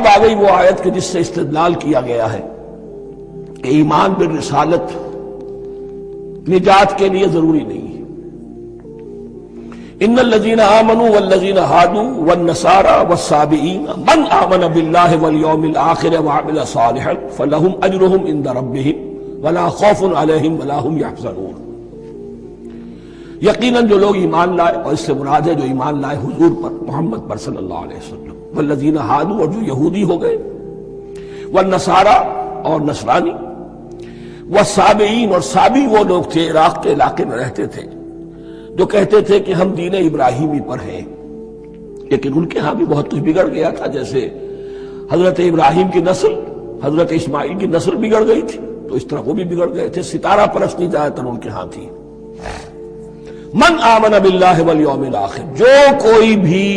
اب آ گئی وہ آیت کہ جس سے استدلال کیا گیا ہے کہ ایمان بالرسالت نجات کے لیے ضروری نہیں ہے۔ ان الذین آمنوا والذین ہادوا والنصارى والصابئین من آمن باللہ والیوم الآخر وعمل صالحا فلہم اجرہم عند ربہم ولا خوف علیہم ولا ہم یحزنون۔ یقیناً جو لوگ ایمان لائے، اور اس سے مراد ہے جو ایمان لائے حضور پر، محمد پر صلی اللہ علیہ وسلم، والذین ہادوا، اور جو یہودی ہو گئے، والنصارى اور نصرانی، والصابئین، اور صابی وہ لوگ تھے عراق کے علاقے میں رہتے تھے جو کہتے تھے کہ ہم دین ابراہیمی پر ہیں، لیکن ان کے ہاں بھی بہت کچھ بگڑ گیا تھا، جیسے حضرت ابراہیم کی نسل، حضرت اسماعیل کی نسل بگڑ گئی تھی تو اس طرح وہ بھی بگڑ گئے تھے۔ ستارہ پرستی زیادہ تر ان کے ہاں تھی۔ من آمن باللہ والیوم الآخر، جو کوئی بھی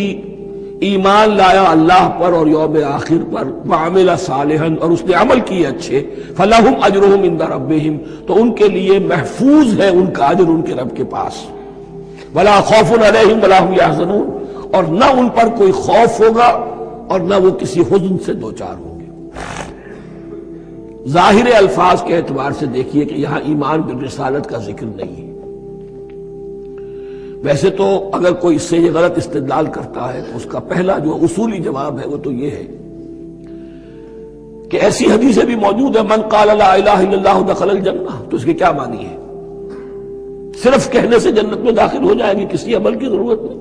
ایمان لایا اللہ پر اور یوم آخر پر، وعمل صالحا، اور اس نے عمل کیے اچھے، فلہم اجرہم عند ربہم، تو ان کے لیے محفوظ ہے ان کا اجر ان کے رب کے پاس، ولا خوف علیہم ولا ہم یحزنون، اور نہ ان پر کوئی خوف ہوگا اور نہ وہ کسی حزن سے دوچار ہوں گے۔ ظاہر الفاظ کے اعتبار سے دیکھیے کہ یہاں ایمان بالرسالت کا ذکر نہیں ہے۔ ویسے تو اگر کوئی اس سے یہ غلط استدلال کرتا ہے تو اس کا پہلا جو اصولی جواب ہے وہ تو یہ ہے کہ ایسی حدیثیں بھی موجود ہیں، من قال لا الہ الا اللہ دخل الجنہ، تو اس کے کیا معنی ہے؟ صرف کہنے سے جنت میں داخل ہو جائے گی، کسی عمل کی ضرورت نہیں؟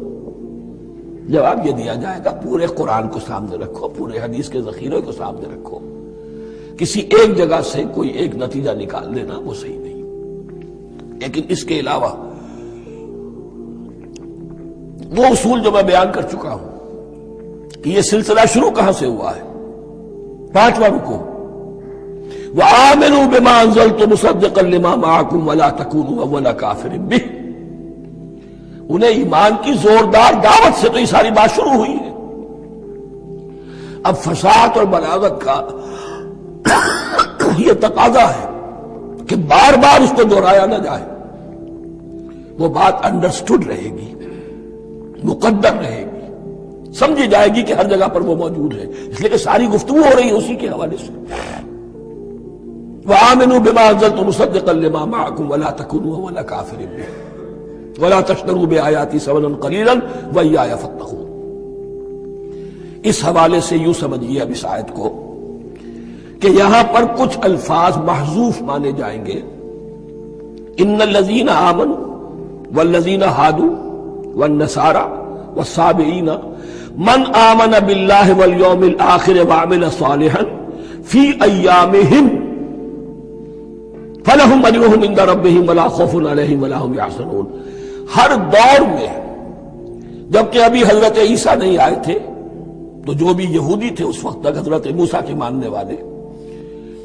جواب یہ دیا جائے گا پورے قرآن کو سامنے رکھو، پورے حدیث کے ذخیرے کو سامنے رکھو، کسی ایک جگہ سے کوئی ایک نتیجہ نکال لینا وہ صحیح نہیں۔ لیکن اس کے علاوہ وہ اصول جو میں بیان کر چکا ہوں کہ یہ سلسلہ شروع کہاں سے ہوا ہے، 5واں رکوع، وآمنوا بما انزلت مصدقا لما معكم ولا تكونوا اول كافر به، انہیں ایمان کی زوردار دعوت سے تو یہ ساری بات شروع ہوئی ہے۔ اب فصاحت اور بلاغت کا یہ تقاضا ہے کہ بار بار اس کو دہرایا نہ جائے، وہ بات انڈرسٹوڈ رہے گی، مقدر رہے گی، سمجھی جائے گی کہ ہر جگہ پر وہ موجود ہے، اس لیے کہ ساری گفتگو ہو رہی ہے اسی کے حوالے سے۔ وآمنوا بما انزلت مصدقا لما معكم ولا تكونوا اول كافر به ولا تشتروا بآياتي ثمنا قليلا وإياي فاتقون۔ اس حوالے سے یوں سمجھیے اب اس آیت کو کہ یہاں پر کچھ الفاظ محذوف مانے جائیں گے، ان الذين آمنوا والذين هادوا والنصارى والصابئین من آمن باللہ والیوم الآخر وعمل صالحا فی ایامہم فلہم اجرہم عند ربہم ولا خوف علیہم ولا ہم یحزنون۔ ہر دور میں جبکہ ابھی حضرت عیسیٰ نہیں آئے تھے تو جو بھی یہودی تھے اس وقت تک، حضرت موسیٰ کے ماننے والے،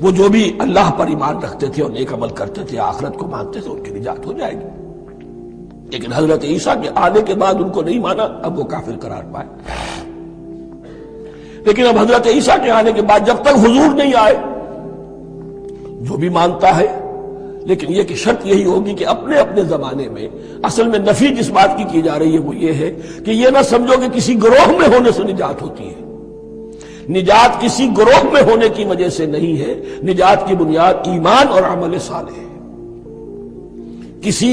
وہ جو بھی اللہ پر ایمان رکھتے تھے اور نیک عمل کرتے تھے، آخرت کو مانتے تھے، ان کی نجات ہو جائے گی۔ لیکن حضرت عیسیٰ کے آنے کے بعد ان کو نہیں مانا، اب وہ کافر قرار پائے۔ لیکن اب حضرت عیسیٰ کے آنے کے بعد جب تک حضور نہیں آئے، جو بھی مانتا ہے، لیکن یہ کہ شرط یہی ہوگی کہ اپنے اپنے زمانے میں، اصل میں نفی جس بات کی جا رہی ہے وہ یہ ہے کہ یہ نہ سمجھو کہ کسی گروہ میں ہونے سے نجات ہوتی ہے۔ نجات کسی گروہ میں ہونے کی وجہ سے نہیں ہے، نجات کی بنیاد ایمان اور عمل صالح ہے۔ کسی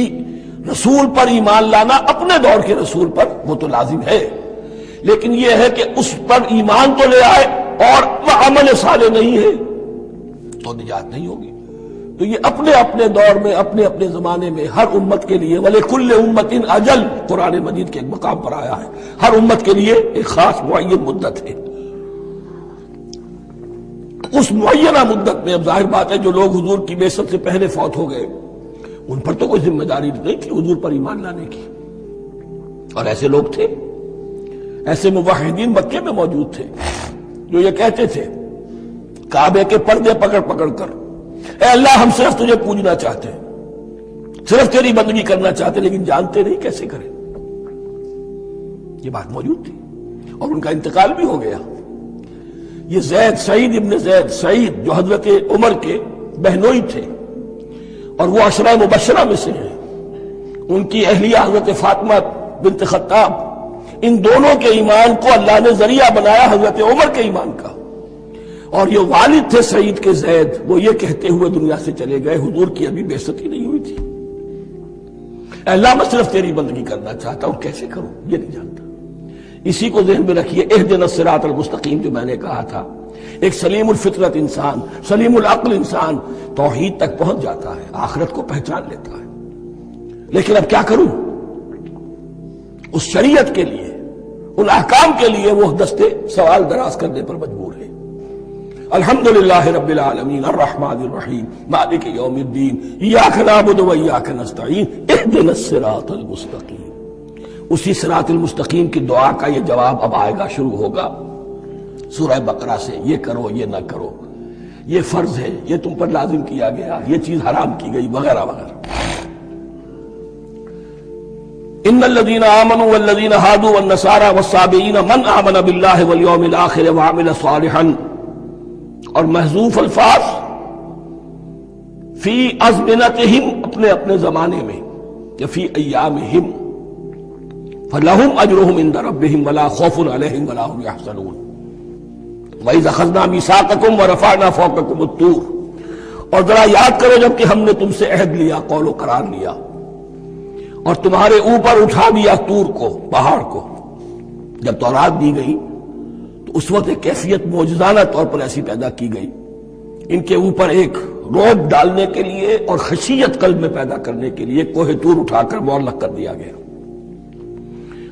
رسول پر ایمان لانا، اپنے دور کے رسول پر، وہ تو لازم ہے، لیکن یہ ہے کہ اس پر ایمان تو لے آئے اور وہ عمل صالح نہیں ہے تو نجات نہیں ہوگی۔ تو یہ اپنے اپنے دور میں، اپنے اپنے زمانے میں ہر امت کے لیے، وَلِكُلِّ أُمَّةٍ أَجَلٌ، قرآن مجید کے ایک مقام پر آیا ہے، ہر امت کے لیے ایک خاص معین مدت ہے۔ اس معینہ مدت میں اب ظاہر بات ہے جو لوگ حضور کی بعثت سے پہلے فوت ہو گئے ان پر تو کوئی ذمہ داری نہیں تھی حضور پر ایمان لانے کی، اور ایسے لوگ تھے، ایسے موحدین مکے میں موجود تھے جو یہ کہتے تھے کعبے کے پردے پکڑ پکڑ کر، اے اللہ ہم صرف تجھے پوجنا چاہتے ہیں، صرف تیری بندگی کرنا چاہتے ہیں، لیکن جانتے نہیں کیسے کریں۔ یہ بات موجود تھی اور ان کا انتقال بھی ہو گیا۔ یہ زید، سعید ابن زید، سعید جو حضرت عمر کے بہنوئی تھے اور وہ عشرہ مبشرہ میں سے ہیں، ان کی اہلیہ حضرت فاطمہ بنت خطاب، ان دونوں کے ایمان کو اللہ نے ذریعہ بنایا حضرت عمر کے ایمان کا، اور یہ والد تھے سعید کے زید، وہ یہ کہتے ہوئے دنیا سے چلے گئے حضور کی ابھی بعثت ہی نہیں ہوئی تھی، اے اللہ میں صرف تیری بندگی کرنا چاہتا ہوں، کیسے کروں یہ نہیں جانتا۔ اسی کو ذہن میں رکھیے، اہدنا الصراط المستقیم جو میں نے کہا تھا، ایک سلیم الفطرت انسان، سلیم العقل انسان توحید تک پہنچ جاتا ہے، آخرت کو پہچان لیتا ہے، لیکن اب کیا کروں؟ اس شریعت کے لیے، ان احکام کے لیے وہ دستے سوال دراز کرنے پر مجبور ہے۔ الحمدللہ رب العالمین الرحمن الرحیم مالک یوم الدین ایاک نعبد و ایاک نستعین اہدنا الصراط المستقیم۔ اسی صراط المستقیم کی دعا کا یہ جواب اب آئے گا، شروع ہوگا سورہ بقرہ سے، یہ کرو یہ نہ کرو، یہ فرض ہے، یہ تم پر لازم کیا گیا، یہ چیز حرام کی گئی، وغیرہ وغیرہ۔ ان الذين آمنوا والذين هادوا والنصارى والصابئين من آمن بالله واليوم الآخر وعمل صالحا، اور محذوف الفاظ فی ازمنتہم، اپنے اپنے زمانے میں، یا فی ایامہم، فلہم اجرہم عند ربہم ولا خوف علیہم ولا هم يحزنون۔ وَإِذْ أَخَذْنَا مِيثَاقَكُمْ وَرَفَعْنَا فَوْقَكُمُ الطُّورَ، اور ذرا یاد کرو جب کہ ہم نے تم سے عہد لیا، قول و قرار لیا، اور تمہارے اوپر اٹھا دیا طور کو، پہاڑ کو۔ جب تورات دی گئی تو اس وقت ایک کیفیت معجزانہ طور پر ایسی پیدا کی گئی، ان کے اوپر ایک روب ڈالنے کے لیے اور خشیت قلب میں پیدا کرنے کے لیے کوہ طور اٹھا کر معلق کر دیا گیا۔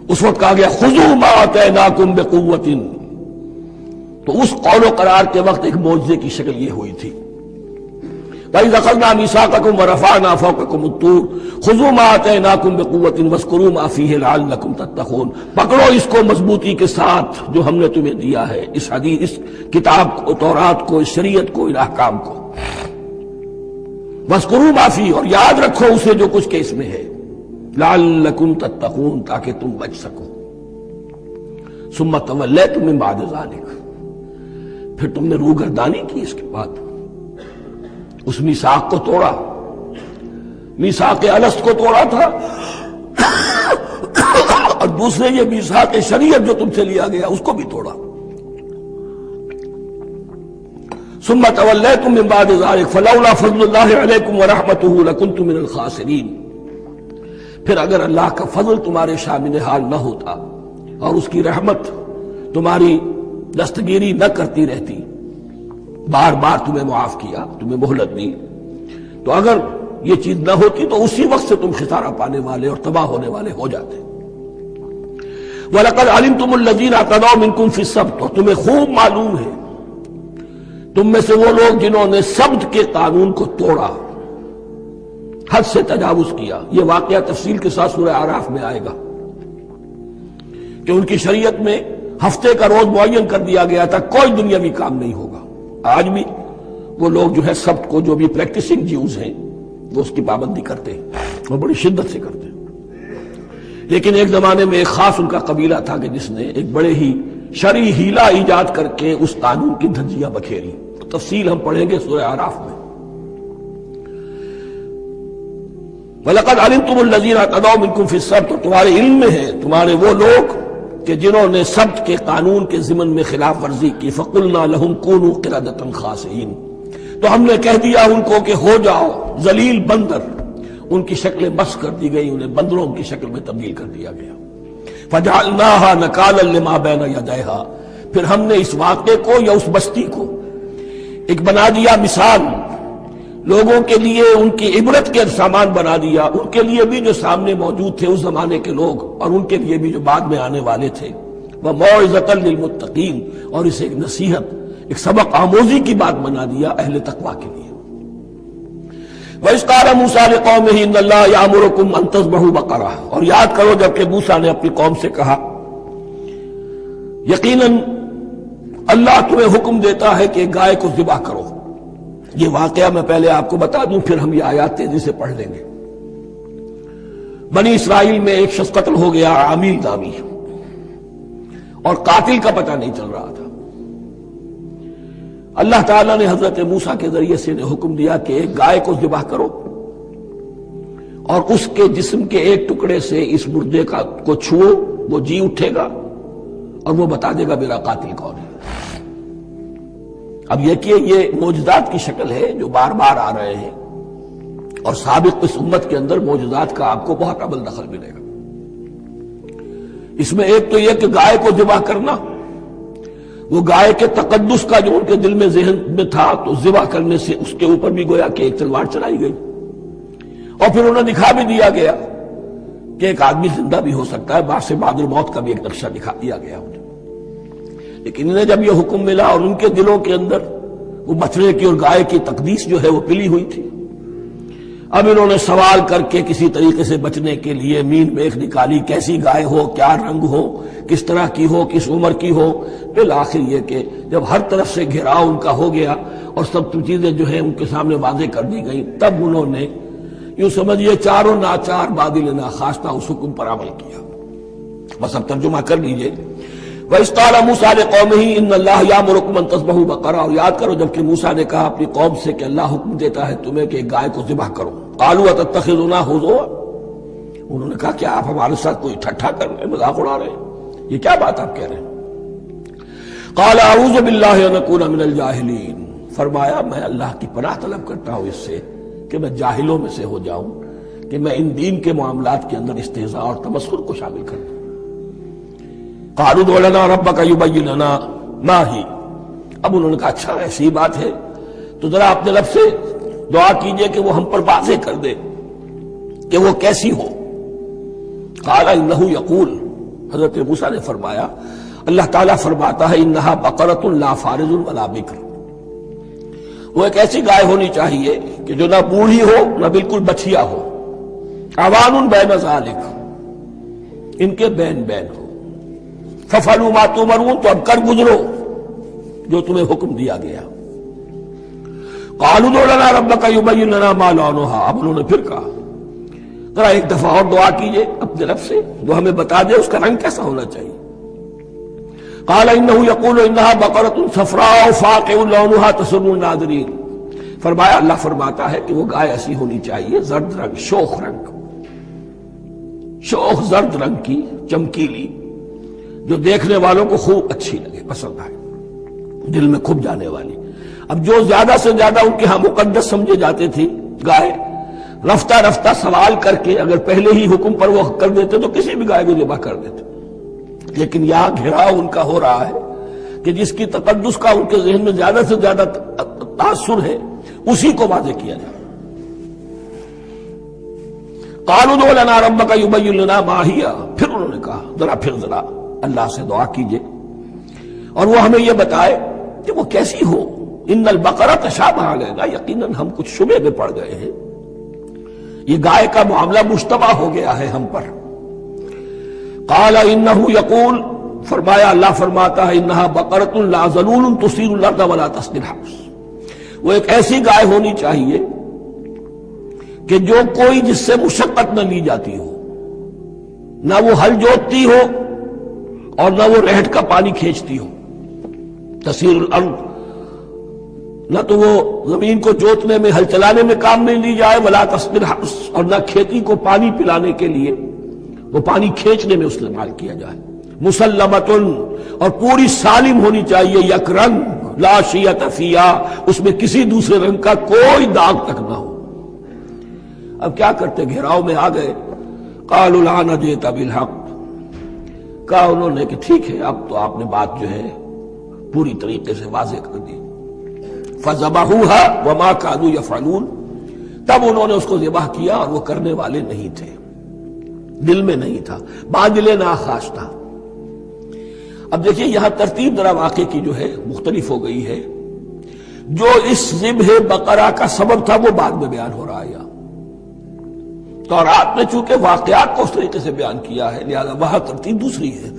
اس وقت کہا گیا خذوا ما آتیناکم بقوۃ، تو اس قول و قرار کے وقت ایک معجزے کی شکل یہ ہوئی تھی۔ وَإِذْ أَخَذْنَا مِيثَاقَكُمْ وَرَفَعْنَا فَوْقَكُمُ الطُّورَ خُذُوا مَا آتَيْنَاكُمْ بِقُوَّةٍ وَاذْكُرُوا مَا فِيهِ لَعَلَّكُمْ تَتَّقُونَ، پکڑو اس کو مضبوطی کے ساتھ جو ہم نے تمہیں دیا ہے، اس حدیث، اس کتاب کو، تورات کو، اس شریعت کو، ان احکام کو۔ وَاذْكُرُوا مَا فِيهِ، اور یاد رکھو اسے جو کچھ کہ اس میں ہے، لَعَلَّكُمْ تَتَّقُونَ، تاکہ تم بچ سکو۔ ثُمَّ تَوَلَّيْتُم مِّن بَعْدِ ذَلِكَ، پھر تم نے روگردانی کی اس کے بعد، اس میثاق کو توڑا، میثاق الست کو توڑا تھا، اور دوسرے یہ میثاق شریعت جو تم سے لیا گیا اس کو بھی توڑا۔ ثم تولیتم من بعد ذلک فلولا فضل اللہ علیکم ورحمتہ لکنتم من الخاسرین، پھر اگر اللہ کا فضل تمہارے شامل حال نہ ہوتا اور اس کی رحمت تمہاری دستگیری نہ کرتی رہتی، بار بار تمہیں معاف کیا، تمہیں مہلت دی، تو اگر یہ چیز نہ ہوتی تو اسی وقت سے تم خسارہ پانے والے اور تباہ ہونے والے ہو جاتے۔ وَلَقَدْ عَلِمْتُمُ الَّذِينَ اعْتَدَوْا مِنْكُمْ فِي السَّبْتِ، اور تمہیں خوب معلوم ہے تم میں سے وہ لوگ جنہوں نے سبت کے قانون کو توڑا، حد سے تجاوز کیا۔ یہ واقعہ تفصیل کے ساتھ سورہ اعراف میں آئے گا کہ ان کی شریعت میں ہفتے کا روز معین کر دیا گیا تھا، کوئی دنیاوی کام نہیں ہوگا۔ آج بھی وہ لوگ جو ہے سبت کو، جو بھی پریکٹسنگ جیوز ہیں، وہ اس کی پابندی کرتے ہیں، وہ بڑی شدت سے کرتے ہیں۔ لیکن ایک زمانے میں ایک خاص ان کا قبیلہ تھا کہ جس نے ایک بڑے ہی شرعی ہیلہ ایجاد کر کے اس قانون کی دھجیاں بکھیری، تفصیل ہم پڑھیں گے سورہ اعراف میں۔ وَلَقَدْ عَلِمْتُمُ الَّذِينَ اعْتَدَوْا مِنْكُمْ فِي السَّبْتِ، تمہارے علم میں ہے تمہارے وہ لوگ کہ جنہوں نے سبت کے قانون کے ضمن میں خلاف ورزی کی، فَقُلْنَا لَهُمْ كُونُوا قِرَدَةً خَاسِئِينَ، تو ہم نے کہہ دیا ان کو کہ ہو جاؤ ذلیل بندر، ان کی شکلیں بس کر دی گئی، انہیں بندروں کی شکل میں تبدیل کر دیا گیا۔ فَجَعَلْنَاهَا نَكَالًا لِمَا بَيْنَ يَدَيْهَا، پھر ہم نے اس واقعے کو یا اس بستی کو ایک بنا دیا مثال، لوگوں کے لیے ان کی عبرت کے سامان بنا دیا، ان کے لیے بھی جو سامنے موجود تھے اس زمانے کے لوگ، اور ان کے لیے بھی جو بعد میں آنے والے تھے، وَمَوْعِظَةً لِّلْمُتَّقِينَ، اور اسے ایک نصیحت، ایک سبق آموزی کی بات بنا دیا اہل تقویٰ کے لیے۔ وَإِذْ قَالَ مُوسَىٰ لِقَوْمِهِ إِنَّ اللَّهَ يَأْمُرُكُمْ أَن تَذْبَحُوا بَقَرَةً، اور یاد کرو جب کہ موسیٰ نے اپنی قوم سے کہا یقیناً اللہ تمہیں حکم دیتا ہے کہ گائے کو ذبح کرو۔ یہ واقعہ میں پہلے آپ کو بتا دوں، پھر ہم یہ آیات تیزی سے پڑھ لیں گے۔ بنی اسرائیل میں ایک شخص قتل ہو گیا، عامیل نامی، اور قاتل کا پتہ نہیں چل رہا تھا۔ اللہ تعالیٰ نے حضرت موسیٰ کے ذریعے سے حکم دیا کہ ایک گائے کو ذبح کرو اور اس کے جسم کے ایک ٹکڑے سے اس مردے کو چھو، وہ جی اٹھے گا اور وہ بتا دے گا میرا قاتل کون ہے۔ اب یہ کہ یہ معجزات کی شکل ہے جو بار بار آ رہے ہیں، اور سابق اس امت کے اندر معجزات کا آپ کو بہت عمل دخل ملے گا۔ اس میں ایک تو یہ کہ گائے کو ذبح کرنا، وہ گائے کے تقدس کا جو ان کے دل میں ذہن میں تھا، تو ذبح کرنے سے اس کے اوپر بھی گویا کہ ایک تلوار چلائی گئی، اور پھر انہیں دکھا بھی دیا گیا کہ ایک آدمی زندہ بھی ہو سکتا ہے، بعد سے بعد الموت کا بھی ایک نقشہ دکھا دیا گیا انہیں۔ لیکن انہیں جب یہ حکم ملا اور ان کے دلوں کے اندر وہ بچڑے کی اور گائے کی تقدیس جو ہے وہ پلی ہوئی تھی، اب انہوں نے سوال کر کے کسی طریقے سے بچنے کے لیے مین میخ نکالی، کیسی گائے ہو، کیا رنگ ہو، کس طرح کی ہو، کس عمر کی ہو۔ بالآخر یہ کہ جب ہر طرف سے گھیراؤ ان کا ہو گیا اور سب چیزیں جو ہیں ان کے سامنے واضح کر دی گئیں، تب انہوں نے یوں سمجھیے چاروں ناچار بادل ناخواستہ اس حکم پر عمل کیا۔ بس اب ترجمہ کر لیجئے۔ وَإِذْ قَالَ مُوسَىٰ لِقَوْمِهِ إِنَّ اللَّهَ يَأْمُرُكُمْ أَن تَذْبَحُوا بَقَرَةً، اور یاد کرو جب کہ موسیٰ نے کہا اپنی قوم سے کہ اللہ حکم دیتا ہے تمہیں کہ ایک گائے کو ذبح کرو۔ قَالُوا أَتَتَّخِذُنَا هُزُوًا، انہوں نے کہا کیا آپ ہمارے ساتھ کوئی ٹھٹھا کر رہے ہیں، مذاق اڑا رہے ہیں، یہ کیا بات آپ کہہ رہے ہیں؟ قَالَ أَعُوذُ بِاللَّهِ أَنْ أَكُونَ مِنَ الْجَاهِلِينَ، فرمایا میں اللہ کی پناہ طلب کرتا ہوں اس سے کہ میں جاہلوں میں سے ہو جاؤں، کہ میں ان دین کے معاملات کے اندر استہزاء اور تمسخر کو شامل کر دوں۔ قالوا ادع لنا ربك يبين لنا ما هي، اب انہوں نے کہا اچھا ایسی بات ہے تو ذرا اپنے رب سے دعا کیجئے کہ وہ ہم پر واضح کر دے کہ وہ کیسی ہو۔ قال انه يقول، حضرت موسیٰ نے فرمایا اللہ تعالیٰ فرماتا ہے انها بقرة لا فارض ولا بکر، وہ ایک ایسی گائے ہونی چاہیے کہ جو نہ بوڑھی ہو نہ بالکل بچھیا ہو، عوان بین ذالک، ان کے بین بین ہو۔ فَفَعَلُوا مَا تُؤْمَرُونَ، تو اب کر گزرو جو تمہیں حکم دیا گیا۔ قَالُوا ادْعُ لَنَا رَبَّكَ يُبَيِّن لَنَا مَا لَوْنُهَا، اب انہوں نے پھر کہا ذرا ایک دفعہ اور دعا کیجئے اپنے رب سے جو ہمیں بتا دے اس کا رنگ کیسا ہونا چاہیے۔ قَالَ إِنَّهُ يَقُولُ إِنَّهَا بَقَرَةٌ صَفْرَاءُ فَاقِعٌ لَوْنُهَا تَسُرُّ النَّاظِرِينَ، فرمایا اللہ فرماتا ہے کہ وہ گائے ایسی ہونی چاہیے زرد رنگ، شوخ رنگ، شوخ زرد رنگ کی، چمکیلی، جو دیکھنے والوں کو خوب اچھی لگے، پسند آئے، دل میں کھپ جانے والی۔ اب جو زیادہ سے زیادہ ان کے ہاں مقدس سمجھے جاتے تھی گائے، رفتہ رفتہ سوال کر کے اگر پہلے ہی حکم پر وہ کر دیتے تو کسی بھی گائے کو ذبح کر دیتے، لیکن یہاں گھیراؤ ان کا ہو رہا ہے کہ جس کی تقدس کا ان کے ذہن میں زیادہ سے زیادہ تاثر ہے اسی کو واضح کیا جائے۔ قالوا ادع لنا ربك يبين لنا ما هي، پھر انہوں نے کہا ذرا اللہ سے دعا کیجئے اور وہ ہمیں یہ بتائے کہ وہ کیسی ہو۔ ان البقرہ تشابہ علینا، یقیناً ہم کچھ شبہ میں پڑ گئے ہیں، یہ گائے کا معاملہ مشتبہ ہو گیا ہے ہم پر۔ قال انہ یقول، فرمایا اللہ فرماتا ہے انہا بقرۃ لا ذلول تثیر الارض ولا تسقی الحرث، وہ ایک ایسی گائے ہونی چاہیے کہ جو کوئی جس سے مشقت نہ لی جاتی ہو، نہ وہ ہل جوتتی ہو اور نہ وہ رہٹ کا پانی کھینچتی ہو۔ تسیر الارض، نہ تو وہ زمین کو جوتنے میں، ہل چلانے میں کام نہیں لی جائے، ولا تسقی الحرث، اور نہ کھیتی کو پانی پلانے کے لیے وہ پانی کھینچنے میں استعمال کیا جائے۔ مسلمۃ، اور پوری سالم ہونی چاہیے، یک رنگ، لا شیۃ فیہا، اس میں کسی دوسرے رنگ کا کوئی داغ تک نہ ہو۔ اب کیا کرتے، گھیراؤ میں آ گئے۔ قالوا الآن جئت بالحق، کہا انہوں نے کہ ٹھیک ہے اب تو آپ نے بات جو ہے پوری طریقے سے واضح کر دی۔ فذبحوها وما كانوا يفعلون، تب انہوں نے اس کو ذبح کیا اور وہ کرنے والے نہیں تھے، دل میں نہیں تھا، بادل ناخواستہ۔ اب دیکھیے یہاں ترتیب ذرا واقعے کی جو ہے مختلف ہو گئی ہے، جو اس ذبح بقرہ کا سبب تھا وہ بعد میں بیان ہو رہا ہے۔ تورات میں چونکہ واقعات کو اس طریقے سے بیان کیا ہے لہذا وہاں ترتیب دوسری ہے۔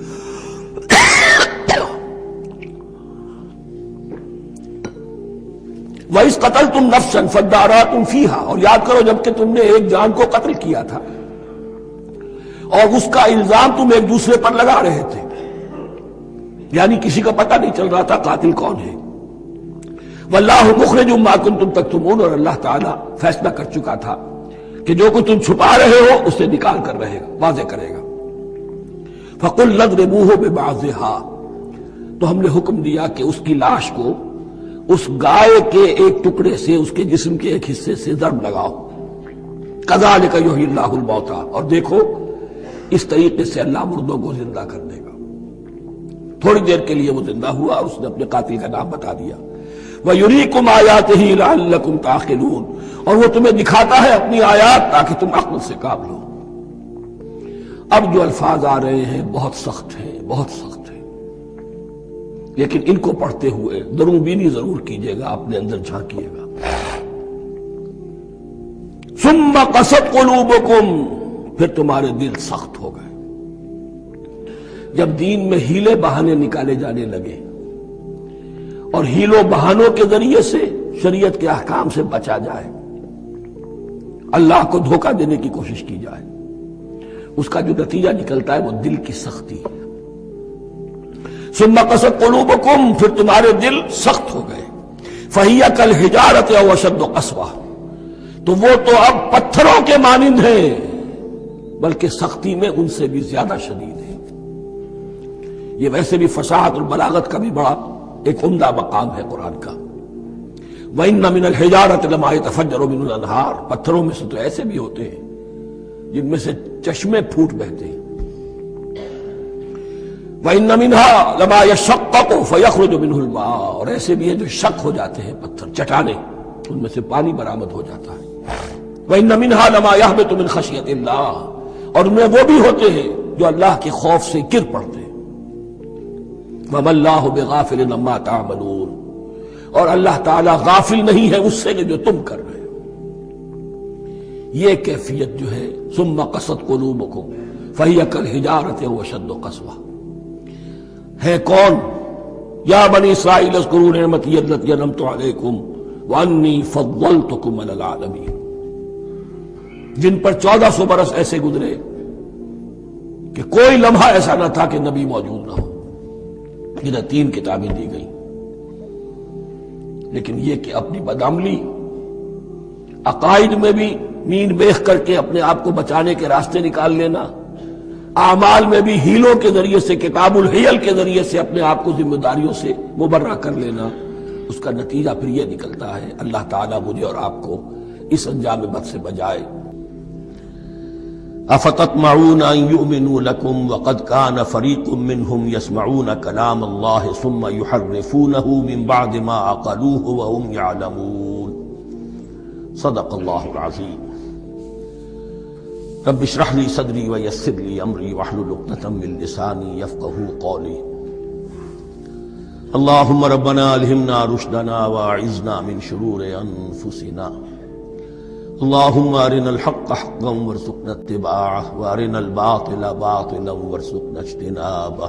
وَإِذْ قَتَلْتُمْ نَفْسًا فَادَّارَأْتُمْ فِيهَا، اور یاد کرو جب کہ تم نے ایک جان کو قتل کیا تھا اور اس کا الزام تم ایک دوسرے پر لگا رہے تھے، یعنی کسی کا پتہ نہیں چل رہا تھا قاتل کون ہے۔ وَاللَّهُ مُخْرِجٌ مَا كُنتُمْ تَكْتُمُونَ، اور اللہ تعالیٰ فیصلہ کر چکا تھا کہ جو کچھ تم چھپا رہے ہو اسے نکال کر رہے گا، واضح کرے گا۔ فَقُلْ اضْرِبُوهُ بِبَعْضِهَا، تو ہم نے حکم دیا کہ اس کی لاش کو اس گائے کے ایک ٹکڑے سے اس کے جسم کے ایک حصے سے ضرب لگاؤ. کذالک یحیی اللہ الموتیٰ، اور دیکھو اس طریقے سے اللہ مردوں کو زندہ کر دے گا. تھوڑی دیر کے لیے وہ زندہ ہوا اور اس نے اپنے قاتل کا نام بتا دیا. وَيُرِيكُمْ آيَاتِهِ لَعَلَّكُمْ تَعْقِلُونَ، اور وہ تمہیں دکھاتا ہے اپنی آیات تاکہ تم عقل سے کام لو. اب جو الفاظ آ رہے ہیں بہت سخت ہیں، بہت سخت ہیں، لیکن ان کو پڑھتے ہوئے درون بینی ضرور کیجیے گا، اپنے اندر جھانکیے گا. ثُمَّ قَسَتْ قُلُوبُكُمْ، پھر تمہارے دل سخت ہو گئے. جب دین میں ہیلے بہانے نکالے جانے لگے اور ہیلوں بہانوں کے ذریعے سے شریعت کے احکام سے بچا جائے، اللہ کو دھوکہ دینے کی کوشش کی جائے، اس کا جو نتیجہ نکلتا ہے وہ دل کی سختی. ثم قست قلوبکم، پھر تمہارے دل سخت ہو گئے. فہی کالحجارۃ او اشد قسوہ، تو وہ تو اب پتھروں کے مانند ہیں، بلکہ سختی میں ان سے بھی زیادہ شدید ہے. یہ ویسے بھی فصاحت اور بلاغت کا بھی بڑا ایک عمدہ مقام ہے قرآن کا. وَإِنَّ مِنَ الْحِجَارَةِ لَمَا يَتَفَجَّرُ مِنْهُ الْأَنْهَارُ، پتھروں میں سے تو ایسے بھی ہوتے ہیں جن میں سے چشمے پھوٹ بہتے ہیں. وَإِنَّ مِنْهَا لَمَا يَشَّقَّقُ فَيَخْرُجُ مِنْهُ الْمَاءُ، اور ایسے بھی ہیں جو شق ہو جاتے ہیں، پتھر چٹانیں، ان میں سے پانی برآمد ہو جاتا ہے. وَإِنَّ مِنْهَا لَمَا يَهْبِطُ مِنْ خَشْيَةِ اللَّهِ، اور ان میں وہ بھی ہوتے ہیں جو اللہ کے خوف سے گر پڑتے ہیں. وَمَا اللَّهُ بِغَافِلٍ عَمَّا تَعْمَلُونَ، اور اللہ تعالیٰ غافل نہیں ہے اس سے جو تم کر رہے ہو. یہ کیفیت جو ہے ثم قست قلوبکم فہی کالحجارۃ او اشد قسوہ، ہے کون؟ یا بنی اسرائیل اذکروا نعمتی التی انعمت علیکم وانی فضلتکم علی العالمین، جن پر 1400 برس ایسے گزرے کہ کوئی لمحہ ایسا نہ تھا کہ نبی موجود نہ ہو، جنہیں 3 کتابیں دی گئیں. لیکن یہ کہ اپنی بدعملی، عقائد میں بھی مین بیخ کر کے اپنے آپ کو بچانے کے راستے نکال لینا، اعمال میں بھی ہیلوں کے ذریعے سے، کتاب الحیل کے ذریعے سے اپنے آپ کو ذمہ داریوں سے مبرہ کر لینا، اس کا نتیجہ پھر یہ نکلتا ہے. اللہ تعالیٰ مجھے اور آپ کو اس انجام بد سے بچائے. افتطمعون ان یؤمنوا لکم وقد کان فریق منہم یسمعون کلام اللہ ثم یحرفونہ من بعد ما عقلوہ وهم یعلمون. صدق اللہ العظیم. رب اشرح لی صدری ویسر لی امری واحلل عقدۃ من لسانی یفقہوا قولی. اللہم ربنا الہمنا رشدنا واعذنا من شرور انفسنا. اللہم ارنا الحق حقا وارزقنا اتباعہ وارنا الباطل باطلا وارزقنا اجتنابہ.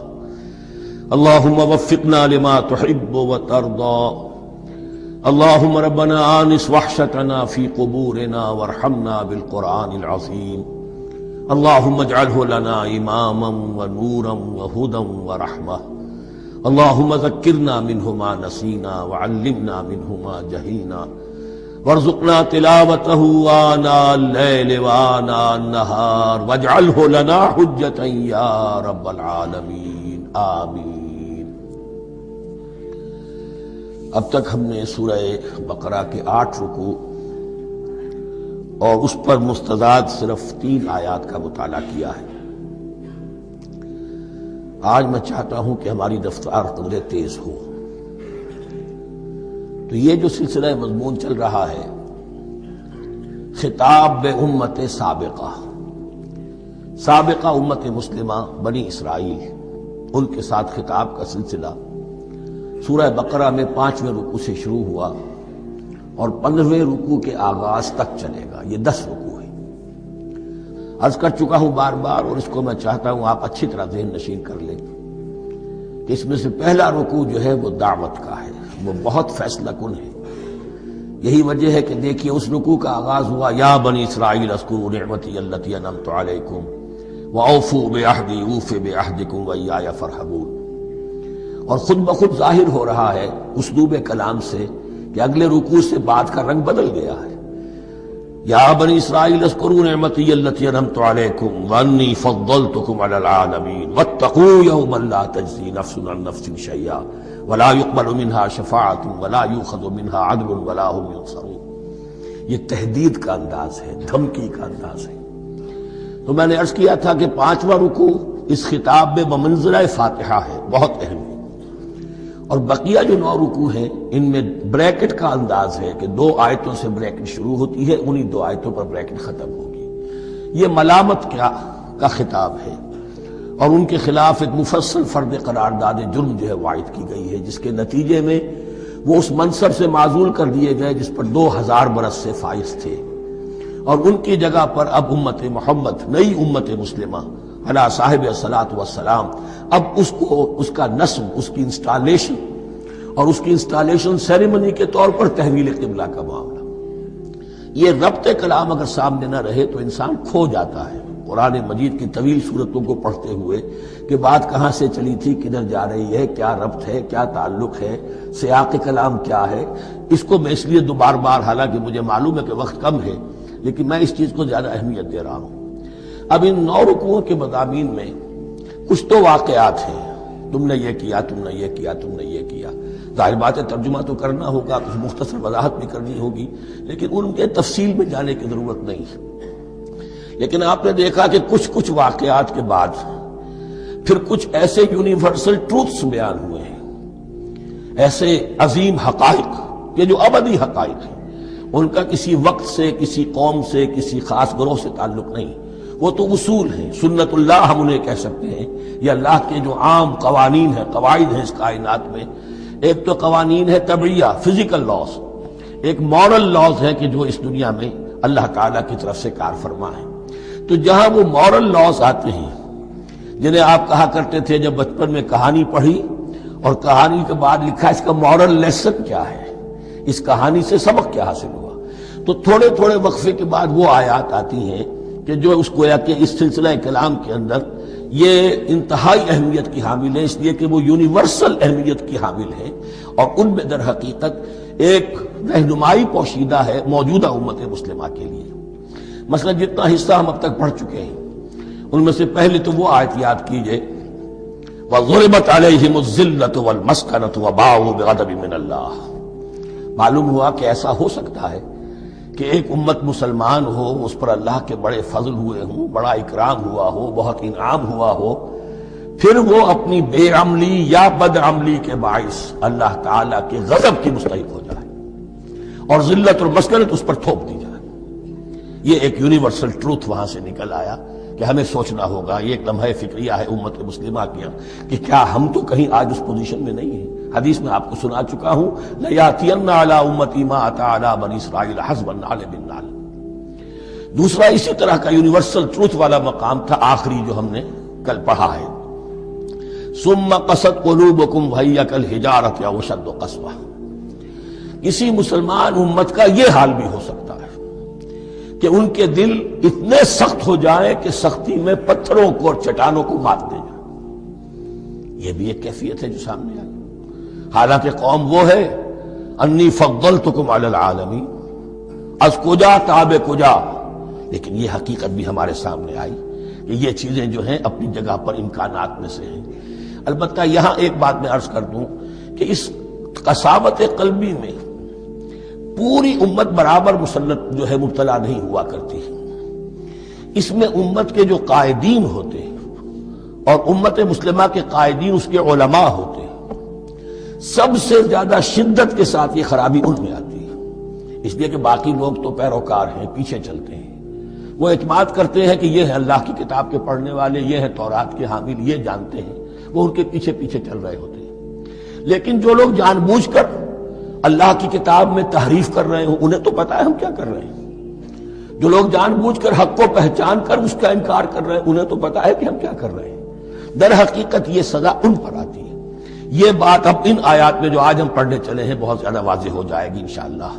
اللہم وفقنا لما تحب وترضى. اللہم ربنا آنس وحشتنا فی قبورنا وارحمنا بالقرآن العظیم. اللہم اجعلہ لنا اماما ونورا وہدى ورحمہ. اللہم ذکرنا منہ ما نسینا وعلمنا منہ ما جہینا وارزقنا تلاوته آناء الليل وآناء النهار واجعله لنا حجة يا رب العالمين آمین. اب تک ہم نے سورہ بقرہ کے 8 رکوع اور اس پر مستضاد صرف 3 آیات کا مطالعہ کیا ہے. آج میں چاہتا ہوں کہ ہماری رفتار قدرے تیز ہو. تو یہ جو سلسلہ مضمون چل رہا ہے، خطاب بے امت سابقہ امت مسلمہ بنی اسرائیل، ان کے ساتھ خطاب کا سلسلہ سورہ بقرہ میں 5ویں رکوع سے شروع ہوا اور 15ویں رکوع کے آغاز تک چلے گا. یہ 10 رکوع ہے. عرض کر چکا ہوں بار بار، اور اس کو میں چاہتا ہوں آپ اچھی طرح ذہن نشین کر لیں کہ اس میں سے پہلا رکوع جو ہے وہ دعوت کا ہے، وہ بہت فیصلہ کن ہے. یہی وجہ ہے کہ دیکھیے اس رکوع کا آغاز ہوا یا بنی اسرائیل اذکروا نعمتی التی انعمت علیکم واوفوا بعہدی اوف بعہدکم وایای فارہبون. اور خود بخود ظاہر ہو رہا ہے اسلوب کلام سے کہ اگلے رکوع سے بات کا رنگ بدل گیا ہے. یا بنی اسرائیل اذکروا نعمتی التی انعمت علیکم وانی فضلتکم علی العالمین واتقوا یوما لا تجزی نفس عن نفس شیئا ولا يقبل منها شفاعة ولا يؤخذ منها عدل ولا هم ينصرون۔ یہ تہدید کا انداز ہے، دھمکی کا انداز ہے۔ تو میں نے عرض کیا تھا کہ 5واں رکوع اس خطاب میں بمنزلہ فاتحہ ہے، بہت اہم ہے، اور بقیہ جو 9 رکوع ہیں ان میں بریکٹ کا انداز ہے کہ 2 آیتوں سے بریکٹ شروع ہوتی ہے، انہی 2 آیتوں پر بریکٹ ختم ہوگی۔ یہ ملامت کا خطاب ہے، اور ان کے خلاف ایک مفصل فرد قرارداد جرم جو ہے وائد کی گئی ہے، جس کے نتیجے میں وہ اس منصب سے معزول کر دیے گئے جس پر 2000 برس سے فائز تھے، اور ان کی جگہ پر اب امت محمد، نئی امت مسلمہ علی صاحب الصلاۃ والسلام، اب اس کا نصب، اس کی انسٹالیشن اور اس کی انسٹالیشن سیریمنی کے طور پر تحویل قبلہ کا معاملہ۔ یہ ربط کلام اگر سامنے نہ رہے تو انسان کھو جاتا ہے قرآن مجید کی طویل صورتوں کو پڑھتے ہوئے کہ بات کہاں سے چلی تھی، کدھر جا رہی ہے، کیا ربط ہے، کیا تعلق ہے، سیاق کلام کیا ہے۔ اس کو میں اس لیے بار بار، حالانکہ مجھے معلوم ہے کہ وقت کم ہے، لیکن میں اس چیز کو زیادہ اہمیت دے رہا ہوں۔ اب ان 9 رکوعوں کے مضامین میں کچھ تو واقعات ہیں، تم نے یہ کیا، تم نے یہ کیا، تم نے یہ کیا، ظاہر بات ہے ترجمہ تو کرنا ہوگا، کچھ مختصر وضاحت بھی کرنی ہوگی، لیکن ان کے تفصیل میں جانے کی ضرورت نہیں ہے۔ لیکن آپ نے دیکھا کہ کچھ واقعات کے بعد پھر کچھ ایسے یونیورسل ٹروتھس بیان ہوئے ہیں، ایسے عظیم حقائق کہ جو ابدی حقائق ہیں، ان کا کسی وقت سے، کسی قوم سے، کسی خاص گروہ سے تعلق نہیں، وہ تو اصول ہیں، سنت اللہ ہم انہیں کہہ سکتے ہیں، یہ اللہ کے جو عام قوانین ہیں، قواعد ہیں اس کائنات میں۔ ایک تو قوانین ہے طبعیہ، فزیکل لاز، ایک مورل لاز ہے کہ جو اس دنیا میں اللہ تعالیٰ کی طرف سے کار فرما ہے۔ تو جہاں وہ مورل لاز آتے ہیں جنہیں آپ کہا کرتے تھے جب بچپن میں کہانی پڑھی اور کہانی کے بعد لکھا اس کا مورل لیسن کیا ہے، اس کہانی سے سبق کیا حاصل ہوا، تو تھوڑے تھوڑے وقفے کے بعد وہ آیات آتی ہیں کہ جو اس گویا کہ اس سلسلہ کلام کے اندر یہ انتہائی اہمیت کی حامل ہے، اس لیے کہ وہ یونیورسل اہمیت کی حامل ہے، اور ان میں در حقیقت ایک رہنمائی پوشیدہ ہے موجودہ امت مسلمہ کے لیے۔ مثلا جتنا حصہ ہم اب تک پڑھ چکے ہیں ان میں سے پہلے تو وہ آیت یاد کیجئے، وَضُرِبَتْ عَلَيْهِمُ الذِّلَّةُ وَالْمَسْكَنَةُ وَبَاءُوا بِغَضَبٍ مِّنَ اللَّهِ۔ معلوم ہوا کہ ایسا ہو سکتا ہے کہ ایک امت مسلمان ہو، اس پر اللہ کے بڑے فضل ہوئے ہوں، بڑا اکرام ہوا ہو، بہت انعام ہوا ہو، پھر وہ اپنی بے عملی یا بد عملی کے باعث اللہ تعالیٰ کے غضب کی مستحق ہو جائے اور ذلت اور مسکنت اس پر تھوپ دی جائے۔ یہ ایک یونیورسل ٹروتھ وہاں سے نکل آیا کہ ہمیں سوچنا ہوگا، یہ ایک لمحہ فکریہ ہے امت مسلمہ کیا کہ کیا ہم تو کہیں آج اس پوزیشن میں نہیں ہیں۔ حدیث میں آپ کو سنا چکا ہوں، لَيَأْتِيَنَّ عَلَىٰ أُمَّتِي مَا أَتَىٰ عَلَىٰ بَنِي إِسْرَائِيلَ حَسْبَ النَّعْلِ بِالنَّعْلِ۔ دوسرا اسی طرح کا یونیورسل ٹروتھ والا مقام تھا آخری جو ہم نے کل پڑھا ہے، ثُمَّ قَسَتْ قُلُوبُكُمْ وَهِيَ كَالْحِجَارَةِ أَوْ أَشَدُّ قَسْوَةً۔ کسی مسلمان امت کا یہ حال بھی ہو سکتا ہے کہ ان کے دل اتنے سخت ہو جائیں کہ سختی میں پتھروں کو اور چٹانوں کو مات دے جائیں۔ یہ بھی ایک کیفیت ہے جو سامنے آئی، حالانکہ قوم وہ ہے انی فضلتکم علی العالمین، از کجا تاب کجا، لیکن یہ حقیقت بھی ہمارے سامنے آئی کہ یہ چیزیں جو ہیں اپنی جگہ پر امکانات میں سے ہیں۔ البتہ یہاں ایک بات میں عرض کر دوں کہ اس قساوت قلبی میں پوری امت برابر مسلط جو ہے مبتلا نہیں ہوا کرتی، اس میں امت کے جو قائدین ہوتے اور امت مسلمہ کے قائدین اس کے علماء ہوتے، سب سے زیادہ شدت کے ساتھ یہ خرابی ان میں آتی ہے، اس لیے کہ باقی لوگ تو پیروکار ہیں، پیچھے چلتے ہیں، وہ اعتماد کرتے ہیں کہ یہ ہے اللہ کی کتاب کے پڑھنے والے، یہ ہے تورات کے حامل، یہ جانتے ہیں، وہ ان کے پیچھے پیچھے چل رہے ہوتے ہیں۔ لیکن جو لوگ جان بوجھ کر اللہ کی کتاب میں تحریف کر رہے ہوں، انہیں تو پتا ہے ہم کیا کر رہے ہیں۔ جو لوگ جان بوجھ کر حق کو پہچان کر اس کا انکار کر رہے ہیں، انہیں تو پتا ہے کہ ہم کیا کر رہے ہیں۔ در حقیقت یہ سزا ان پر آتی ہے۔ یہ بات اب ان آیات میں جو آج ہم پڑھنے چلے ہیں بہت زیادہ واضح ہو جائے گی انشاءاللہ۔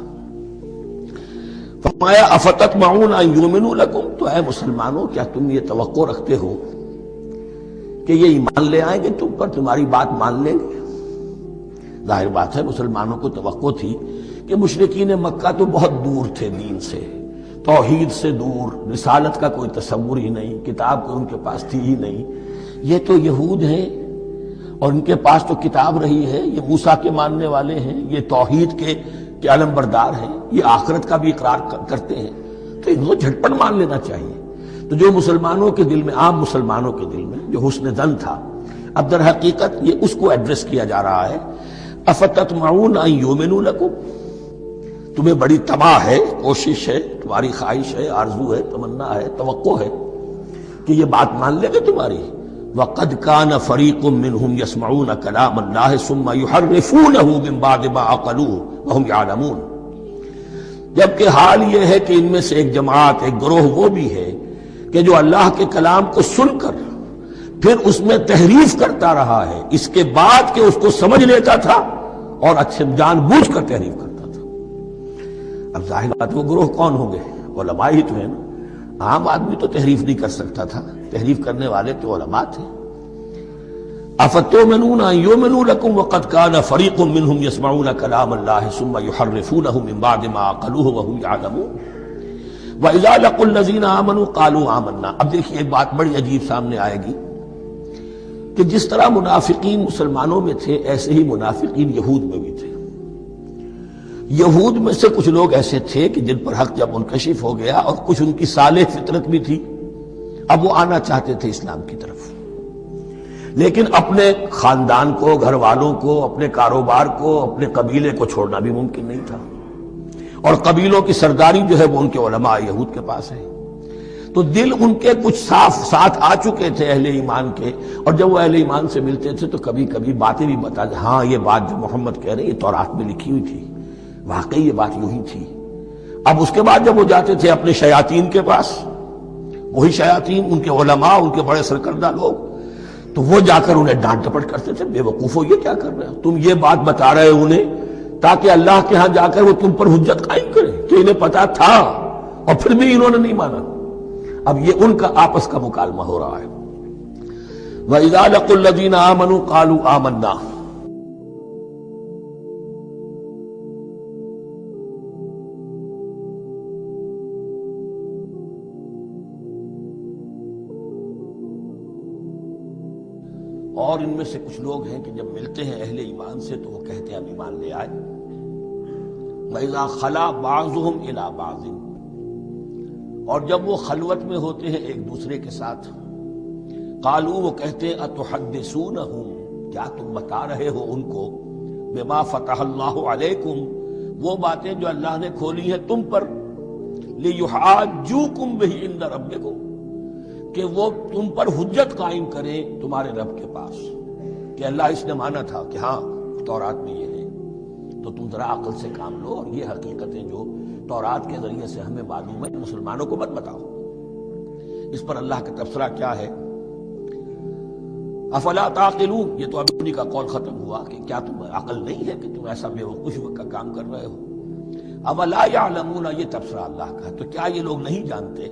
فرمایا افتطمعون ان یؤمنوا لکم، تو اے مسلمانوں کیا تم یہ توقع رکھتے ہو کہ یہ ایمان لے آئیں گے تم پر، تمہاری بات مان لیں گے؟ ظاہر بات ہے مسلمانوں کو توقع تھی کہ مشرکین مکہ تو بہت دور تھے دین سے، توحید سے دور، رسالت کا کوئی تصور ہی نہیں، کتاب کوئی ان کے پاس تھی ہی نہیں۔ یہ تو یہود ہیں اور ان کے پاس تو کتاب رہی ہے، یہ موسیٰ کے ماننے والے ہیں، یہ توحید کے علم بردار ہیں، یہ آخرت کا بھی اقرار کرتے ہیں، تو ان کو جھٹپٹ مان لینا چاہیے۔ تو جو مسلمانوں کے دل میں، عام مسلمانوں کے دل میں جو حسن ظن تھا، اب در حقیقت یہ اس کو ایڈریس کیا جا رہا ہے۔ افتطمعون ان یؤمنوا لکم، تمہیں بڑی طمع ہے، کوشش ہے، تمہاری خواہش ہے، آرزو ہے، تمنا ہے، توقع ہے کہ یہ بات مان لے گے تمہاری۔ وَقَدْ كَانَ فَرِيقٌ مِّنْهُمْ يَسْمَعُونَ كَلَامَ اللَّهِ ثُمَّ يُحَرِّفُونَهُ مِن بَعْدِ مَا عَقَلُوهُ وَهُمْ يَعْلَمُونَ، جبکہ حال یہ ہے کہ ان میں سے ایک جماعت، ایک گروہ وہ بھی ہے کہ جو اللہ کے کلام کو سن کر پھر اس میں تحریف کرتا رہا ہے، اس کے بعد کہ اس کو سمجھ لیتا تھا اور اچھے جان بوجھ کر تحریف کرتا تھا۔ اب ظاہر بات وہ گروہ کون ہوں گے؟ علماء ہی تو ہیں نا۔ عام آدمی تو تحریف نہیں کر سکتا تھا، تحریف کرنے والے تو علماء تھے۔ افتؤمنون ان یؤمنوا لکم وقد کان فریق منهم یسمعون کلام اللہ ثم یحرفونہ من بعد ما عقلوہ وهم یعلمون واذا لقوا الذین آمنوا قالوا آمنا۔ اب دیکھیے ایک بات بڑی عجیب سامنے آئے گی کہ جس طرح منافقین مسلمانوں میں تھے، ایسے ہی منافقین یہود میں بھی تھے۔ یہود میں سے کچھ لوگ ایسے تھے کہ جن پر حق جب منکشف ہو گیا، اور کچھ ان کی صالح فطرت بھی تھی، اب وہ آنا چاہتے تھے اسلام کی طرف، لیکن اپنے خاندان کو، گھر والوں کو، اپنے کاروبار کو، اپنے قبیلے کو چھوڑنا بھی ممکن نہیں تھا، اور قبیلوں کی سرداری جو ہے وہ ان کے علماء یہود کے پاس ہے۔ تو دل ان کے کچھ صاف ساتھ آ چکے تھے اہل ایمان کے، اور جب وہ اہل ایمان سے ملتے تھے تو کبھی کبھی باتیں بھی بتاتے، ہاں یہ بات جو محمد کہہ رہے یہ تورات میں لکھی ہوئی تھی، واقعی یہ بات یوں ہی تھی۔ اب اس کے بعد جب وہ جاتے تھے اپنے شیاطین کے پاس، وہی شیاطین ان کے علماء، ان کے بڑے سرکردہ لوگ، تو وہ جا کر انہیں ڈانٹ ڈپٹ کرتے تھے، بے وقوفو یہ کیا کر رہے ہو، تم یہ بات بتا رہے ہو انہیں تاکہ اللہ کے ہاں جا کر وہ تم پر حجت قائم کرے کہ انہیں پتا تھا اور پھر بھی انہوں نے نہیں مانا۔ اب یہ ان کا آپس کا مکالمہ ہو رہا ہے۔ وَإِذَا لَقُوا الَّذِينَ آمَنُوا قَالُوا آمَنَّا۔ اور ان میں سے کچھ لوگ ہیں کہ جب ملتے ہیں اہل ایمان سے تو وہ کہتے ہیں ہم ایمان لے آئے۔ وَإِذَا خَلَا بَعْضُهُمْ إِلَىٰ بَعْضٍ، اور جب وہ خلوت میں ہوتے ہیں ایک دوسرے کے ساتھ، قالوا وہ کہتے ہیں اتحدثونہم، کیا تم بتا رہے ہو ان کو، بما فتح اللہ علیکم، وہ باتیں جو اللہ نے کھولی ہیں تم پر، لیحاجوکم بہ عند ربکم، کہ وہ تم پر حجت قائم کریں تمہارے رب کے پاس، کہ اللہ اس نے مانا تھا کہ ہاں تورات میں یہ ہے، تو تم ذرا عقل سے کام لو، اور یہ حقیقتیں جو تورات کے ذریعے سے ہمیں معلوم ہے مسلمانوں کو مت بتاؤ۔ اس پر اللہ کا تبصرہ کیا ہے؟ افلا تعقلون، یہ تو ابھی انہی کا قول ختم ہوا کہ کیا تم عقل نہیں ہے کہ تم ایسا بے وقوفی کا کام کر رہے ہو۔ اولا یعلمون، یہ تبصرہ اللہ کا ہے، تو کیا یہ لوگ نہیں جانتے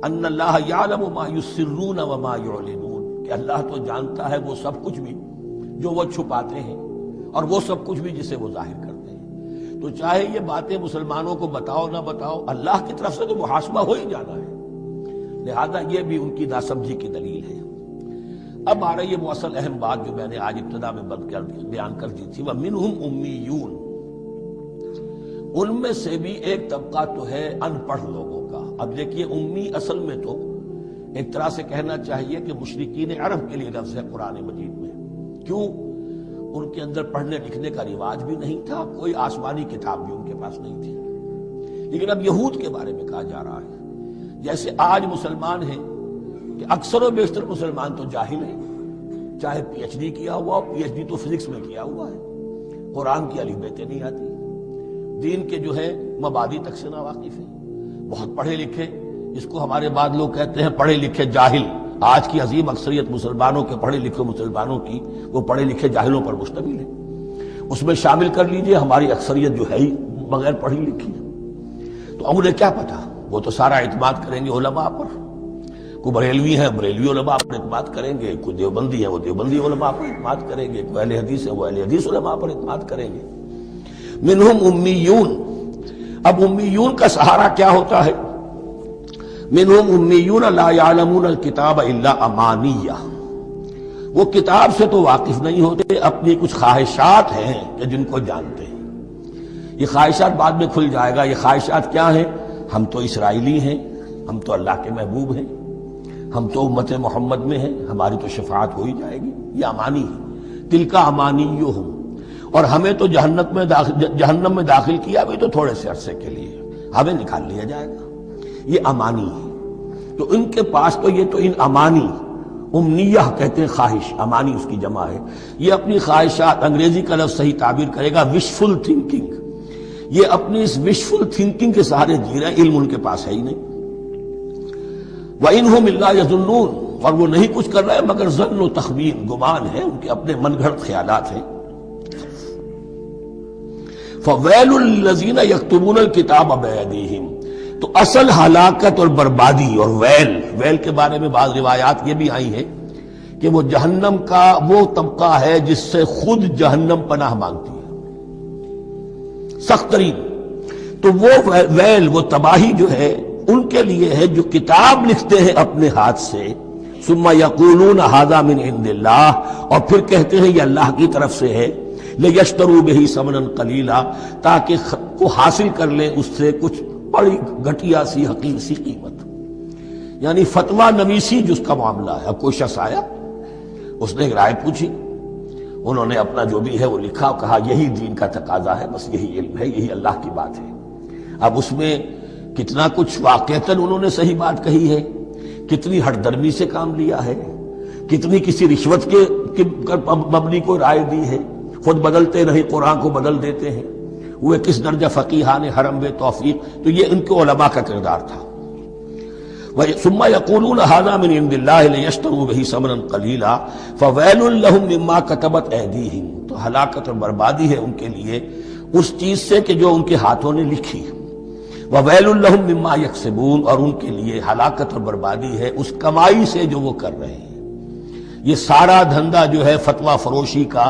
ان اللہ یعلم ما یسرون وما یعلنون، کہ اللہ تو جانتا ہے وہ سب کچھ بھی جو وہ چھپاتے ہیں اور وہ سب کچھ بھی جسے وہ ظاہر کرتے ہیں۔ تو چاہے یہ باتیں مسلمانوں کو بتاؤ نہ بتاؤ، اللہ کی طرف سے تو محاسبہ ہو ہی جانا ہے، لہذا یہ بھی ان کی ناسمجھی کی دلیل ہے۔ اب آ رہی ہے وہ اصل اہم بات جو میں نے آج ابتدا میں بیان کر دی تھی، وَمِنْهُمْ أُمِّيُّونَ، ان میں سے بھی ایک طبقہ تو ہے ان پڑھ لوگوں کا۔ اب دیکھیے امی اصل میں تو ایک طرح سے کہنا چاہیے کہ مشرکین عرب کے لیے لفظ ہے قرآن مجید میں، کیوں؟ ان کے اندر پڑھنے لکھنے کا رواج بھی نہیں تھا، کوئی آسمانی کتاب بھی ان کے پاس نہیں تھی۔ لیکن اب یہود کے بارے میں کہا جا رہا ہے، جیسے آج مسلمان ہیں کہ اکثر و بیشتر مسلمان تو جاہل ہیں، چاہے پی ایچ ڈی کیا ہوا، پی ایچ ڈی تو فزکس میں کیا ہوا ہے، قرآن کی الف بیتیں نہیں آتی، دین کے جو ہے مبادی تک سے ناواقف ہیں، بہت پڑھے لکھے، اس کو ہمارے بعد لوگ کہتے ہیں پڑھے لکھے جاہل۔ آج کی عظیم اکثریت مسلمانوں کے پڑھے لکھے مسلمانوں کی وہ پڑھے لکھے جاہلوں پر مشتمل ہے، اس میں شامل کر لیجئے ہماری اکثریت جو ہے ہی بغیر پڑھی لکھی ہے۔ تو انہیں کیا پتا، وہ تو سارا اعتماد کریں گے علماء پر، کوئی بریلوی ہیں بریلوی علماء پر اعتماد کریں گے، کوئی دیوبندی ہیں وہ دیوبندی علماء پر اعتماد کریں گے، کوئی اہل حدیث ہیں وہ اہل حدیث علماء پر اعتماد کریں گے۔ منہم امیون، اب امیون کا سہارا کیا ہوتا ہے؟ منہم امیون لا یعلمون الکتاب الا امانیہ، وہ کتاب سے تو واقف نہیں ہوتے، اپنی کچھ خواہشات ہیں کہ جن کو جانتے ہیں۔ یہ خواہشات بعد میں کھل جائے گا۔ یہ خواہشات کیا ہیں؟ ہم تو اسرائیلی ہیں، ہم تو اللہ کے محبوب ہیں، ہم تو امت محمد میں ہیں، ہماری تو شفاعت ہو ہی جائے گی۔ یہ امانی ہے، تلک امانیہم، اور ہمیں تو جہنم میں داخل کیا بھی تو تھوڑے سے عرصے کے لیے، ہمیں نکال لیا جائے گا۔ یہ امانی ہے۔ تو ان کے پاس تو یہ تو ان امانی، امنیہ کہتے ہیں خواہش، امانی اس کی جمع ہے، یہ اپنی خواہشات، انگریزی کا لفظ صحیح تعبیر کرے گا وشفل تھنکنگ، یہ اپنی اس وشفل تھنکنگ کے سہارے جی رہے ہیں، علم ان کے پاس ہے ہی نہیں۔ وَإِنْهُمْ إِلَّا يَظُنُّونَ، اور وہ نہیں کچھ کر رہے مگر ظن و تخمین، گمان ہے، ان کے اپنے من گھڑت خیالات ہیں۔ فَوَيْلٌ لِّلَّذِينَ يَكْتُبُونَ الْكِتَابَ بِأَيْدِيهِمْ، تو اصل ہلاکت اور بربادی اور ویل کے بارے میں بعض روایات یہ بھی آئی ہیں کہ وہ جہنم کا وہ طبقہ ہے جس سے خود جہنم پناہ مانگتی ہے، سخت ترین۔ تو وہ ویل، وہ تباہی جو ہے ان کے لیے ہے جو کتاب لکھتے ہیں اپنے ہاتھ سے، ثم یقولون ھذا من عند اللہ، اور پھر کہتے ہیں یہ اللہ کی طرف سے ہے، لیشتروا بہ ثمنا قلیلا، تاکہ کو حاصل کر لیں اس سے کچھ بڑی گھٹیا سی حقیر سی قیمت۔ یعنی فتویٰ نویسی جس کا معاملہ ہے۔ اب کوئی شخص آیا، اس نے ایک رائے پوچھی، انہوں نے اپنا جو بھی ہے وہ لکھا، کہا یہی دین کا تقاضا ہے، بس یہی علم ہے، یہی اللہ کی بات ہے۔ اب اس میں کتنا کچھ واقعتاً انہوں نے صحیح بات کہی ہے، کتنی ہٹ درمی سے کام لیا ہے، کتنی کسی رشوت کے مبنی کو رائے دی ہے، خود بدلتے نہیں قرآن کو بدل دیتے ہیں، وہ کس درجہ فقیہان حرم بے توفیق۔ تو یہ ان کے علماء کا کردار تھا۔ ثم يقولون هذا من عند الله ليشتروا به ثمنا قليلا فويل لهم مما كتبت ايديهم، تو ہلاکت اور بربادی ہے ان کے لیے اس چیز سے کہ جو ان کے ہاتھوں نے لکھی، وویل لهم مما يكسبون، اور ان کے لیے ہلاکت اور بربادی ہے اس کمائی سے جو وہ کر رہے ہیں۔ یہ سارا دھندا جو ہے فتویٰ فروشی کا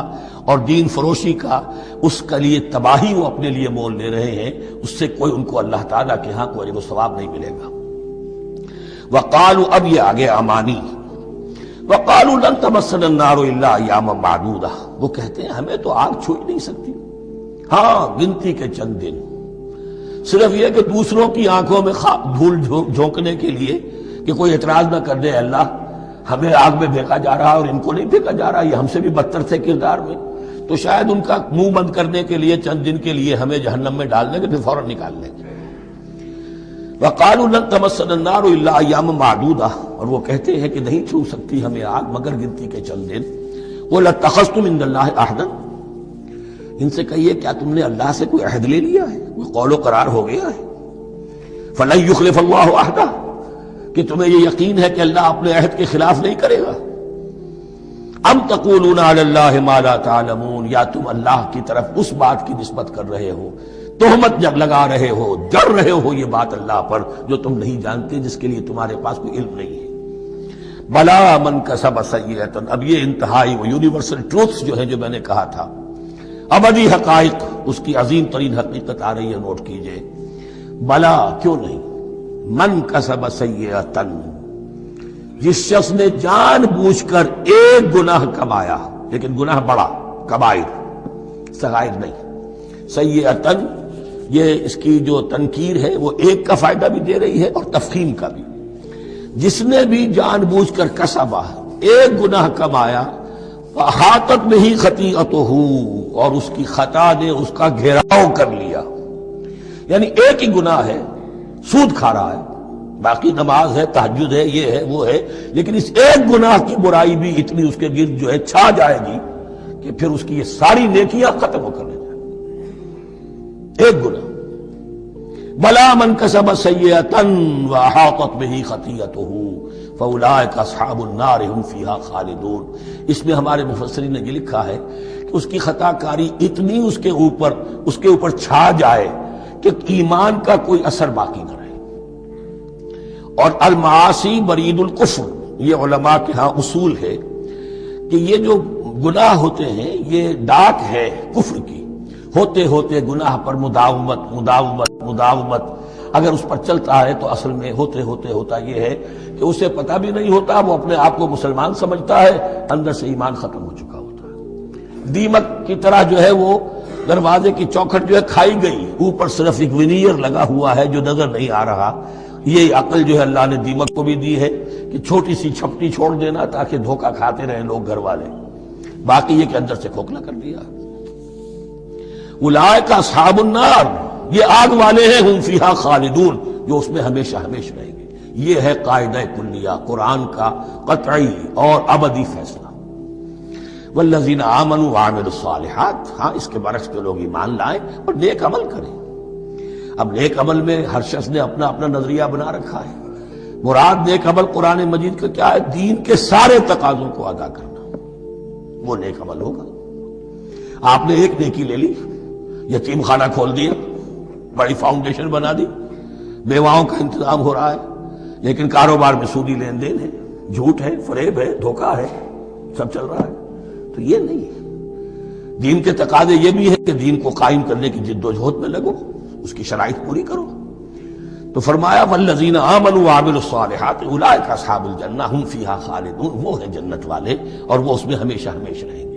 اور دین فروشی کا، اس کے لیے تباہی وہ اپنے لیے مول لے رہے ہیں، اس سے کوئی ان کو اللہ تعالیٰ کے ہاں کوئی ثواب نہیں ملے گا۔ وقالوا، اب یہ آگے امانی، وقالوا لن تمسنا النار الا ایاما معدودہ، وہ کہتے ہیں ہمیں تو آگ چھو ہی نہیں سکتی، ہاں گنتی کے چند دن، صرف یہ کہ دوسروں کی آنکھوں میں دھول جھونکنے کے لیے کہ کوئی اعتراض نہ کر دے، اللہ ہمیں آگ میں پھینکا جا رہا اور ان کو نہیں پھینکا جا رہا، یہ ہم سے بھی بدتر تھے کردار میں، تو شاید ان کا منہ بند کرنے کے لیے چند دن کے لیے ہمیں جہنم میں ڈال دیں گے، پھر فوراً نکال لیں گے۔ وقالوا لن تمسنا النار الا ایاما معدودہ، اور وہ کہتے ہیں کہ نہیں چھو سکتی ہمیں آگ مگر گنتی کے چند دن۔ قل اتخذتم عند اللہ عہدا، ان سے کہیے کیا تم نے اللہ سے کوئی عہد لے لیا ہے، کوئی قول و قرار ہو گیا ہے؟ فلن یخلف اللہ عہدہ، کہ تمہیں یہ یقین ہے کہ اللہ اپنے عہد کے خلاف نہیں کرے گا؟ ام تقولون علی اللہ ما لا تعلمون، یا تم اللہ کی طرف اس بات کی نسبت کر رہے ہو، تہمت لگا رہے ہو، جڑ رہے ہو یہ بات اللہ پر جو تم نہیں جانتے، جس کے لیے تمہارے پاس کوئی علم نہیں ہے۔ بلا من کسب سیئۃ، اب یہ انتہائی وہ یونیورسل ٹروتھس جو ہیں جو میں نے کہا تھا، ابدی حقائق، اس کی عظیم ترین حقیقت آ رہی ہے، نوٹ کیجئے۔ بلا، کیوں نہیں، من کسب سیئۃ، جس شخص نے جان بوجھ کر ایک گناہ کمایا، لیکن گناہ بڑا، کبائر، صغائر نہیں، سیئۃ، یہ اس کی جو تنکیر ہے وہ ایک کا فائدہ بھی دے رہی ہے اور تفخیم کا بھی۔ جس نے بھی جان بوجھ کر کسبا، ایک گناہ کمایا، احاطت بہ خطیئتہ، اور اس کی خطا نے اس کا گھیراؤ کر لیا، یعنی ایک ہی گناہ ہے، سود کھا رہا ہے، باقی نماز ہے، تہجد ہے، یہ ہے وہ ہے، لیکن اس ایک گناہ کی برائی بھی اتنی اس کے گرد جو ہے چھا جائے گی کہ پھر اس کی یہ ساری نیکیاں ختم ہو کر رہ جائیں، ایک گناہ۔ بلا من کسب سیئۃ واحاطت بہ خطیئتہ فاولئک اصحاب النار هم فیہا خالدون۔ اس میں ہمارے مفسرین نے یہ لکھا ہے کہ اس کی خطا کاری اتنی اس کے اوپر چھا جائے کہ ایمان کا کوئی اثر باقی نہ رہے۔ اور المعاصی برید الکفر، یہ علماء کے ہاں اصول ہے کہ یہ جو گناہ ہوتے ہیں یہ ڈاک ہے کفر کی، ہوتے ہوتے گناہ پر مداومت، اگر اس پر چلتا ہے تو اصل میں ہوتے ہوتے ہوتا یہ ہے کہ اسے پتہ بھی نہیں ہوتا، وہ اپنے آپ کو مسلمان سمجھتا ہے، اندر سے ایمان ختم ہو چکا ہوتا ہے۔ دیمک کی طرح جو ہے وہ دروازے کی چوکھٹ جو ہے کھائی گئی، اوپر صرف ایک ونیئر لگا ہوا ہے جو نظر نہیں آ رہا۔ یہ عقل جو ہے اللہ نے دیمک کو بھی دی ہے کہ چھوٹی سی چھپٹی چھوڑ دینا تاکہ دھوکہ کھاتے رہیں لوگ گھر والے، باقی یہ کہ اندر سے کھوکھلا کر دیا۔ اولئک اصحاب النار، یہ آگ والے ہیں، ہم فیہا خالدون، جو اس میں ہمیشہ ہمیشہ رہیں گے۔ یہ ہے قاعدہ کلیہ، قرآن کا قطعی اور ابدی فیصلہ۔ والذین آمنوا وعملوا الصالحات، ہاں اس کے برعکس جو لوگ ایمان لائیں اور نیک عمل کریں۔ اب نیک عمل میں ہر شخص نے اپنا اپنا نظریہ بنا رکھا ہے۔ مراد نیک عمل قرآن مجید کا کیا ہے؟ دین کے سارے تقاضوں کو ادا کرنا، وہ نیک عمل ہوگا۔ آپ نے ایک نیکی لے لی، یتیم خانہ کھول دیا، بڑی فاؤنڈیشن بنا دی، بیواؤں کا انتظام ہو رہا ہے، لیکن کاروبار میں سودی لین دین ہے، جھوٹ ہے، فریب ہے، دھوکہ ہے، سب چل رہا ہے، تو یہ نہیں ہے۔ دین کے تقاضے یہ بھی ہے کہ دین کو قائم کرنے کی جد و جہد میں لگو، اس کی شرائط پوری کرو۔ تو فرمایا والذین آمنوا وعملوا الصالحات اولئک اصحاب الجنہ ہم فیہا خالدون، وہ ہیں جنت والے اور وہ اس میں ہمیشہ ہمیشہ رہیں گے۔